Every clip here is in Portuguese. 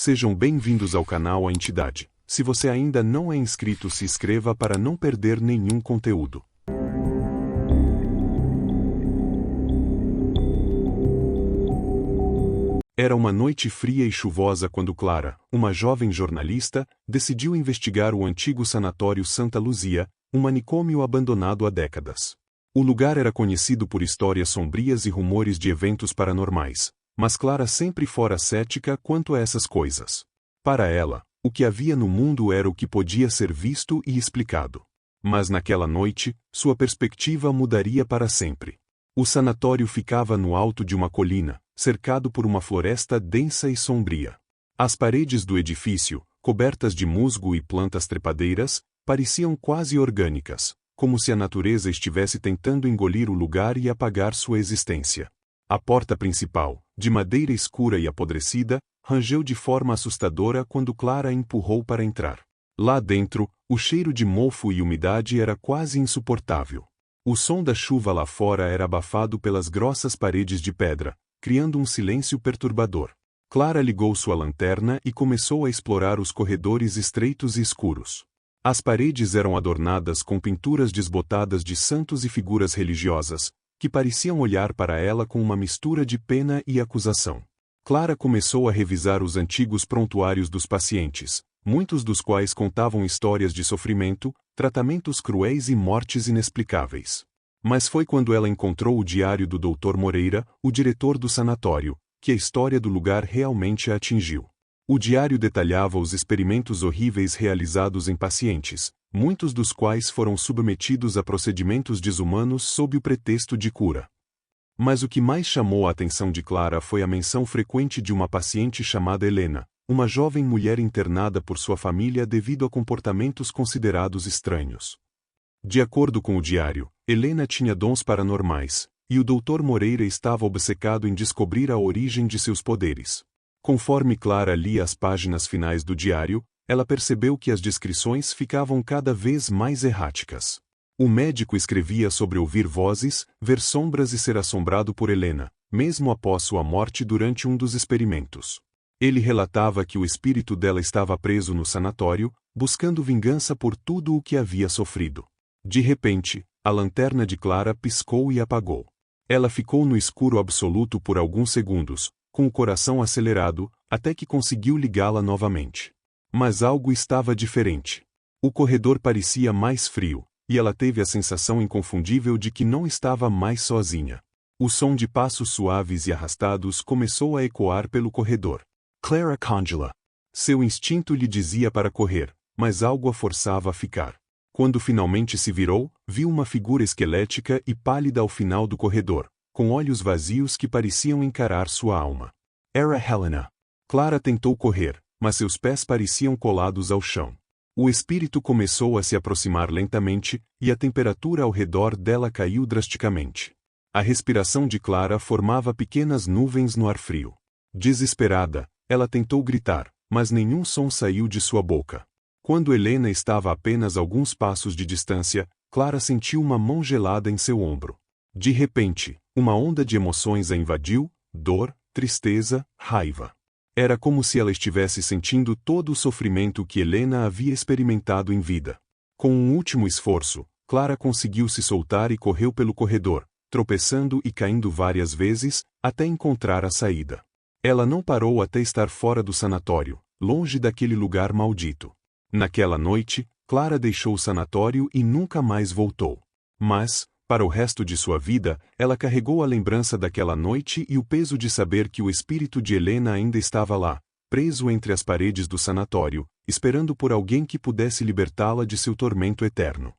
Sejam bem-vindos ao canal A Entidade. Se você ainda não é inscrito, se inscreva para não perder nenhum conteúdo. Era uma noite fria e chuvosa quando Clara, uma jovem jornalista, decidiu investigar o antigo sanatório Santa Luzia, um manicômio abandonado há décadas. O lugar era conhecido por histórias sombrias e rumores de eventos paranormais, mas Clara sempre fora cética quanto a essas coisas. Para ela, o que havia no mundo era o que podia ser visto e explicado. Mas naquela noite, sua perspectiva mudaria para sempre. O sanatório ficava no alto de uma colina, cercado por uma floresta densa e sombria. As paredes do edifício, cobertas de musgo e plantas trepadeiras, pareciam quase orgânicas, como se a natureza estivesse tentando engolir o lugar e apagar sua existência. A porta principal, de madeira escura e apodrecida, rangeu de forma assustadora quando Clara a empurrou para entrar. Lá dentro, o cheiro de mofo e umidade era quase insuportável. O som da chuva lá fora era abafado pelas grossas paredes de pedra, criando um silêncio perturbador. Clara ligou sua lanterna e começou a explorar os corredores estreitos e escuros. As paredes eram adornadas com pinturas desbotadas de santos e figuras religiosas, que pareciam olhar para ela com uma mistura de pena e acusação. Clara começou a revisar os antigos prontuários dos pacientes, muitos dos quais contavam histórias de sofrimento, tratamentos cruéis e mortes inexplicáveis. Mas foi quando ela encontrou o diário do Dr. Moreira, o diretor do sanatório, que a história do lugar realmente a atingiu. O diário detalhava os experimentos horríveis realizados em pacientes, muitos dos quais foram submetidos a procedimentos desumanos sob o pretexto de cura. Mas o que mais chamou a atenção de Clara foi a menção frequente de uma paciente chamada Helena, uma jovem mulher internada por sua família devido a comportamentos considerados estranhos. De acordo com o diário, Helena tinha dons paranormais, e o Dr. Moreira estava obcecado em descobrir a origem de seus poderes. Conforme Clara lia as páginas finais do diário, ela percebeu que as descrições ficavam cada vez mais erráticas. O médico escrevia sobre ouvir vozes, ver sombras e ser assombrado por Helena, mesmo após sua morte durante um dos experimentos. Ele relatava que o espírito dela estava preso no sanatório, buscando vingança por tudo o que havia sofrido. De repente, a lanterna de Clara piscou e apagou. Ela ficou no escuro absoluto por alguns segundos, com o coração acelerado, até que conseguiu ligá-la novamente. Mas algo estava diferente. O corredor parecia mais frio, e ela teve a sensação inconfundível de que não estava mais sozinha. O som de passos suaves e arrastados começou a ecoar pelo corredor. Clara Congela. Seu instinto lhe dizia para correr, mas algo a forçava a ficar. Quando finalmente se virou, viu uma figura esquelética e pálida ao final do corredor, com olhos vazios que pareciam encarar sua alma. Era Helena. Clara tentou correr, mas seus pés pareciam colados ao chão. O espírito começou a se aproximar lentamente, e a temperatura ao redor dela caiu drasticamente. A respiração de Clara formava pequenas nuvens no ar frio. Desesperada, ela tentou gritar, mas nenhum som saiu de sua boca. Quando Helena estava a apenas alguns passos de distância, Clara sentiu uma mão gelada em seu ombro. De repente, uma onda de emoções a invadiu: dor, tristeza, raiva. Era como se ela estivesse sentindo todo o sofrimento que Helena havia experimentado em vida. Com um último esforço, Clara conseguiu se soltar e correu pelo corredor, tropeçando e caindo várias vezes, até encontrar a saída. Ela não parou até estar fora do sanatório, longe daquele lugar maldito. Naquela noite, Clara deixou o sanatório e nunca mais voltou. Mas, para o resto de sua vida, ela carregou a lembrança daquela noite e o peso de saber que o espírito de Helena ainda estava lá, preso entre as paredes do sanatório, esperando por alguém que pudesse libertá-la de seu tormento eterno.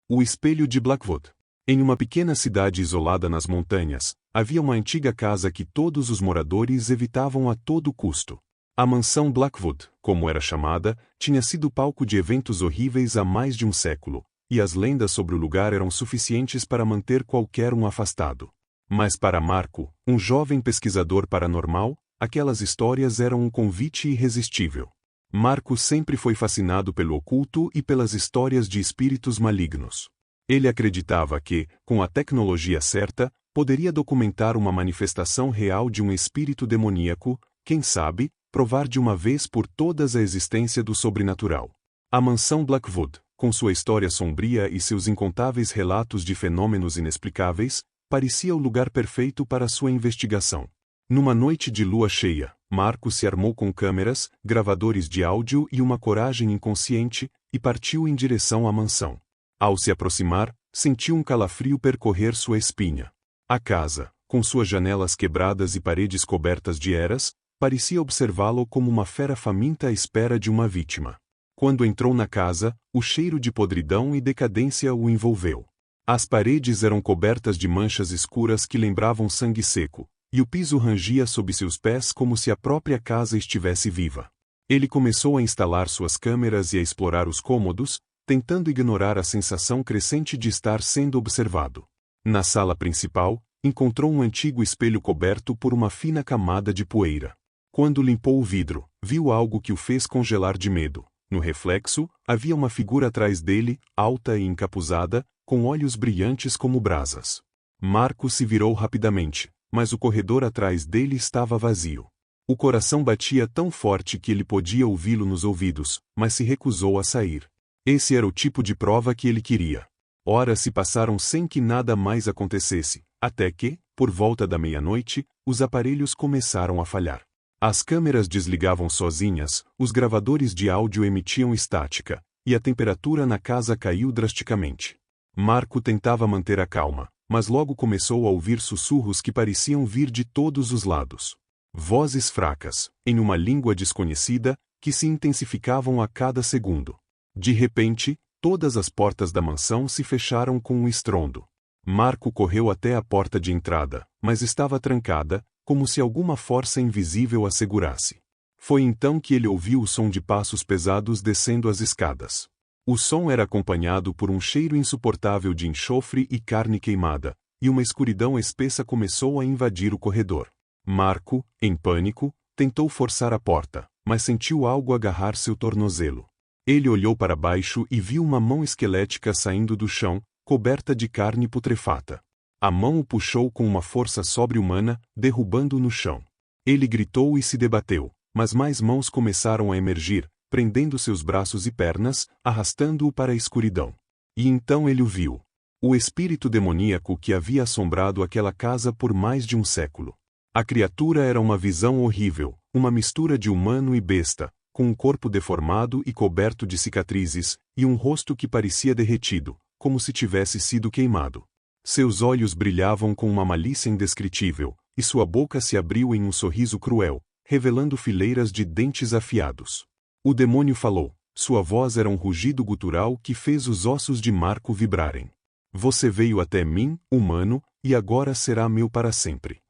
O espelho de Blackwood. Em uma pequena cidade isolada nas montanhas, havia uma antiga casa que todos os moradores evitavam a todo custo. A mansão Blackwood, como era chamada, tinha sido palco de eventos horríveis há mais de um século, e as lendas sobre o lugar eram suficientes para manter qualquer um afastado. Mas para Marco, um jovem pesquisador paranormal, aquelas histórias eram um convite irresistível. Marco sempre foi fascinado pelo oculto e pelas histórias de espíritos malignos. Ele acreditava que, com a tecnologia certa, poderia documentar uma manifestação real de um espírito demoníaco, quem sabe, provar de uma vez por todas a existência do sobrenatural. A mansão Blackwood, com sua história sombria e seus incontáveis relatos de fenômenos inexplicáveis, parecia o lugar perfeito para sua investigação. Numa noite de lua cheia, Marco se armou com câmeras, gravadores de áudio e uma coragem inconsciente, e partiu em direção à mansão. Ao se aproximar, sentiu um calafrio percorrer sua espinha. A casa, com suas janelas quebradas e paredes cobertas de eras, parecia observá-lo como uma fera faminta à espera de uma vítima. Quando entrou na casa, o cheiro de podridão e decadência o envolveu. As paredes eram cobertas de manchas escuras que lembravam sangue seco, e o piso rangia sob seus pés como se a própria casa estivesse viva. Ele começou a instalar suas câmeras e a explorar os cômodos, tentando ignorar a sensação crescente de estar sendo observado. Na sala principal, encontrou um antigo espelho coberto por uma fina camada de poeira. Quando limpou o vidro, viu algo que o fez congelar de medo. No reflexo, havia uma figura atrás dele, alta e encapuzada, com olhos brilhantes como brasas. Marco se virou rapidamente, mas o corredor atrás dele estava vazio. O coração batia tão forte que ele podia ouvi-lo nos ouvidos, mas se recusou a sair. Esse era o tipo de prova que ele queria. Horas se passaram sem que nada mais acontecesse, até que, por volta da meia-noite, os aparelhos começaram a falhar. As câmeras desligavam sozinhas, os gravadores de áudio emitiam estática, e a temperatura na casa caiu drasticamente. Marco tentava manter a calma, mas logo começou a ouvir sussurros que pareciam vir de todos os lados. Vozes fracas, em uma língua desconhecida, que se intensificavam a cada segundo. De repente, todas as portas da mansão se fecharam com um estrondo. Marco correu até a porta de entrada, mas estava trancada, como se alguma força invisível a segurasse. Foi então que ele ouviu o som de passos pesados descendo as escadas. O som era acompanhado por um cheiro insuportável de enxofre e carne queimada, e uma escuridão espessa começou a invadir o corredor. Marco, em pânico, tentou forçar a porta, mas sentiu algo agarrar seu tornozelo. Ele olhou para baixo e viu uma mão esquelética saindo do chão, coberta de carne putrefata. A mão o puxou com uma força sobre-humana, derrubando-o no chão. Ele gritou e se debateu, mas mais mãos começaram a emergir, prendendo seus braços e pernas, arrastando-o para a escuridão. E então ele o viu. O espírito demoníaco que havia assombrado aquela casa por mais de um século. A criatura era uma visão horrível, uma mistura de humano e besta, com um corpo deformado e coberto de cicatrizes, e um rosto que parecia derretido, como se tivesse sido queimado. Seus olhos brilhavam com uma malícia indescritível, e sua boca se abriu em um sorriso cruel, revelando fileiras de dentes afiados. O demônio falou. Sua voz era um rugido gutural que fez os ossos de Marco vibrarem. Você veio até mim, humano, e agora será meu para sempre.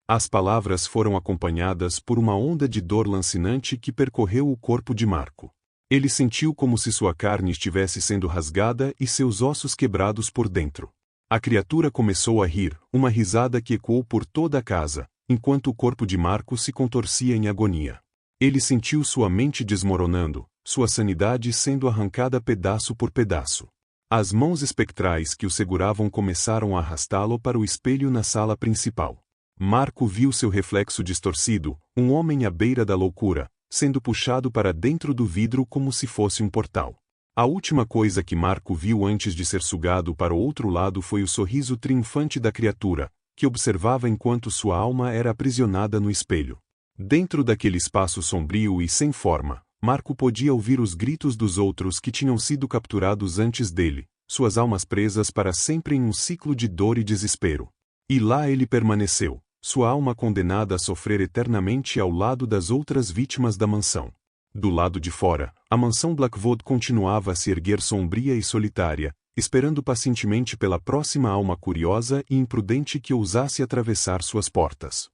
As palavras foram acompanhadas por uma onda de dor lancinante que percorreu o corpo de Marco. Ele sentiu como se sua carne estivesse sendo rasgada e seus ossos quebrados por dentro. A criatura começou a rir, uma risada que ecoou por toda a casa, enquanto o corpo de Marco se contorcia em agonia. Ele sentiu sua mente desmoronando, sua sanidade sendo arrancada pedaço por pedaço. As mãos espectrais que o seguravam começaram a arrastá-lo para o espelho na sala principal. Marco viu seu reflexo distorcido, um homem à beira da loucura, sendo puxado para dentro do vidro como se fosse um portal. A última coisa que Marco viu antes de ser sugado para o outro lado foi o sorriso triunfante da criatura, que observava enquanto sua alma era aprisionada no espelho. Dentro daquele espaço sombrio e sem forma, Marco podia ouvir os gritos dos outros que tinham sido capturados antes dele, suas almas presas para sempre em um ciclo de dor e desespero. E lá ele permaneceu, sua alma condenada a sofrer eternamente ao lado das outras vítimas da mansão. Do lado de fora, a mansão Blackwood continuava a se erguer sombria e solitária, esperando pacientemente pela próxima alma curiosa e imprudente que ousasse atravessar suas portas.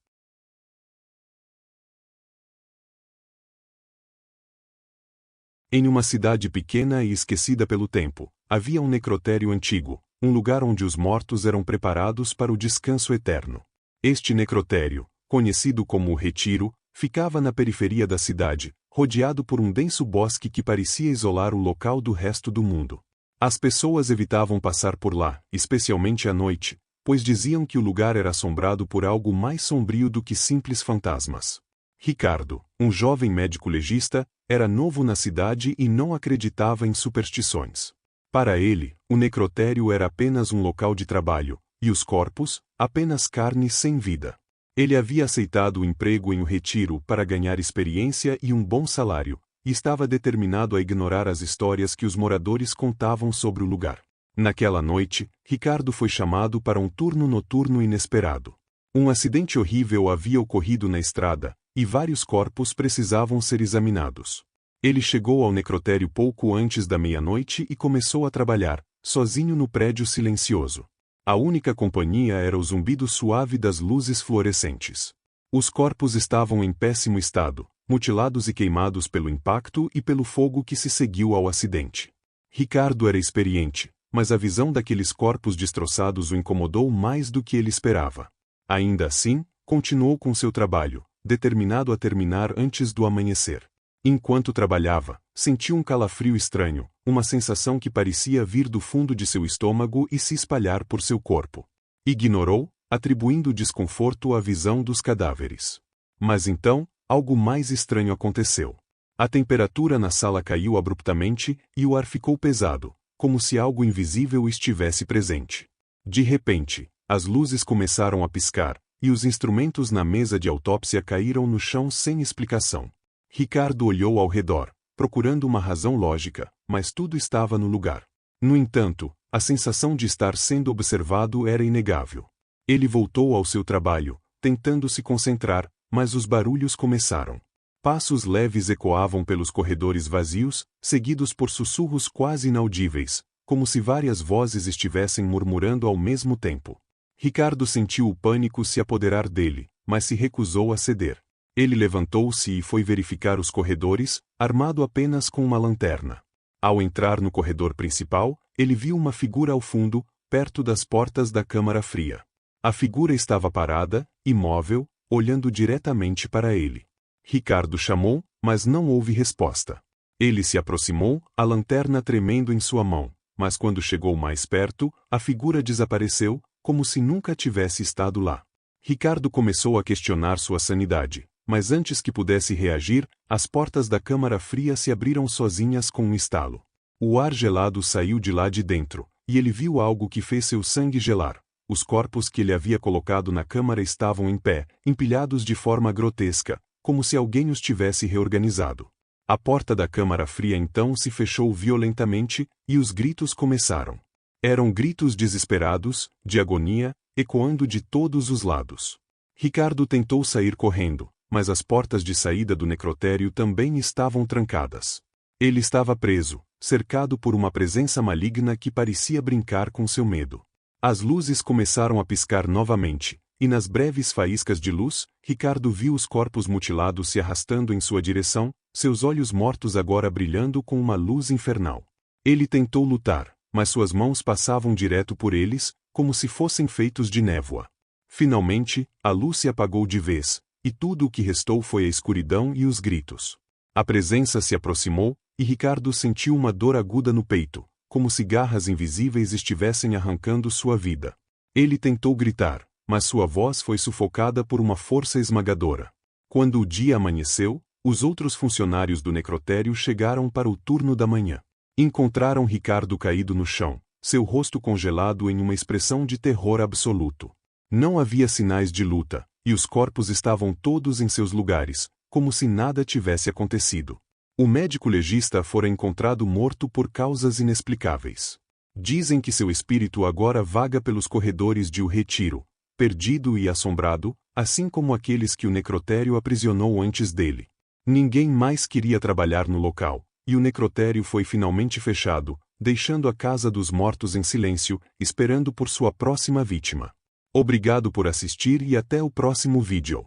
Em uma cidade pequena e esquecida pelo tempo, havia um necrotério antigo, um lugar onde os mortos eram preparados para o descanso eterno. Este necrotério, conhecido como o Retiro, ficava na periferia da cidade, rodeado por um denso bosque que parecia isolar o local do resto do mundo. As pessoas evitavam passar por lá, especialmente à noite, pois diziam que o lugar era assombrado por algo mais sombrio do que simples fantasmas. Ricardo, um jovem médico legista, era novo na cidade e não acreditava em superstições. Para ele, o necrotério era apenas um local de trabalho, e os corpos, apenas carne sem vida. Ele havia aceitado o emprego em um retiro para ganhar experiência e um bom salário, e estava determinado a ignorar as histórias que os moradores contavam sobre o lugar. Naquela noite, Ricardo foi chamado para um turno noturno inesperado. Um acidente horrível havia ocorrido na estrada, e vários corpos precisavam ser examinados. Ele chegou ao necrotério pouco antes da meia-noite e começou a trabalhar, sozinho no prédio silencioso. A única companhia era o zumbido suave das luzes fluorescentes. Os corpos estavam em péssimo estado, mutilados e queimados pelo impacto e pelo fogo que se seguiu ao acidente. Ricardo era experiente, mas a visão daqueles corpos destroçados o incomodou mais do que ele esperava. Ainda assim, continuou com seu trabalho, determinado a terminar antes do amanhecer. Enquanto trabalhava, sentiu um calafrio estranho, uma sensação que parecia vir do fundo de seu estômago e se espalhar por seu corpo. Ignorou, atribuindo o desconforto à visão dos cadáveres. Mas então, algo mais estranho aconteceu. A temperatura na sala caiu abruptamente e o ar ficou pesado, como se algo invisível estivesse presente. De repente, as luzes começaram a piscar, e os instrumentos na mesa de autópsia caíram no chão sem explicação. Ricardo olhou ao redor, procurando uma razão lógica, mas tudo estava no lugar. No entanto, a sensação de estar sendo observado era inegável. Ele voltou ao seu trabalho, tentando se concentrar, mas os barulhos começaram. Passos leves ecoavam pelos corredores vazios, seguidos por sussurros quase inaudíveis, como se várias vozes estivessem murmurando ao mesmo tempo. Ricardo sentiu o pânico se apoderar dele, mas se recusou a ceder. Ele levantou-se e foi verificar os corredores, armado apenas com uma lanterna. Ao entrar no corredor principal, ele viu uma figura ao fundo, perto das portas da câmara fria. A figura estava parada, imóvel, olhando diretamente para ele. Ricardo chamou, mas não houve resposta. Ele se aproximou, a lanterna tremendo em sua mão, mas quando chegou mais perto, a figura desapareceu, como se nunca tivesse estado lá. Ricardo começou a questionar sua sanidade. Mas antes que pudesse reagir, as portas da câmara fria se abriram sozinhas com um estalo. O ar gelado saiu de lá de dentro, e ele viu algo que fez seu sangue gelar. Os corpos que ele havia colocado na câmara estavam em pé, empilhados de forma grotesca, como se alguém os tivesse reorganizado. A porta da câmara fria então se fechou violentamente, e os gritos começaram. Eram gritos desesperados, de agonia, ecoando de todos os lados. Ricardo tentou sair correndo, mas as portas de saída do necrotério também estavam trancadas. Ele estava preso, cercado por uma presença maligna que parecia brincar com seu medo. As luzes começaram a piscar novamente, e nas breves faíscas de luz, Ricardo viu os corpos mutilados se arrastando em sua direção, seus olhos mortos agora brilhando com uma luz infernal. Ele tentou lutar, mas suas mãos passavam direto por eles, como se fossem feitos de névoa. Finalmente, a luz se apagou de vez, e tudo o que restou foi a escuridão e os gritos. A presença se aproximou, e Ricardo sentiu uma dor aguda no peito, como se garras invisíveis estivessem arrancando sua vida. Ele tentou gritar, mas sua voz foi sufocada por uma força esmagadora. Quando o dia amanheceu, os outros funcionários do necrotério chegaram para o turno da manhã. Encontraram Ricardo caído no chão, seu rosto congelado em uma expressão de terror absoluto. Não havia sinais de luta, e os corpos estavam todos em seus lugares, como se nada tivesse acontecido. O médico legista fora encontrado morto por causas inexplicáveis. Dizem que seu espírito agora vaga pelos corredores de O Retiro, perdido e assombrado, assim como aqueles que o necrotério aprisionou antes dele. Ninguém mais queria trabalhar no local, e o necrotério foi finalmente fechado, deixando a casa dos mortos em silêncio, esperando por sua próxima vítima. Obrigado por assistir e até o próximo vídeo.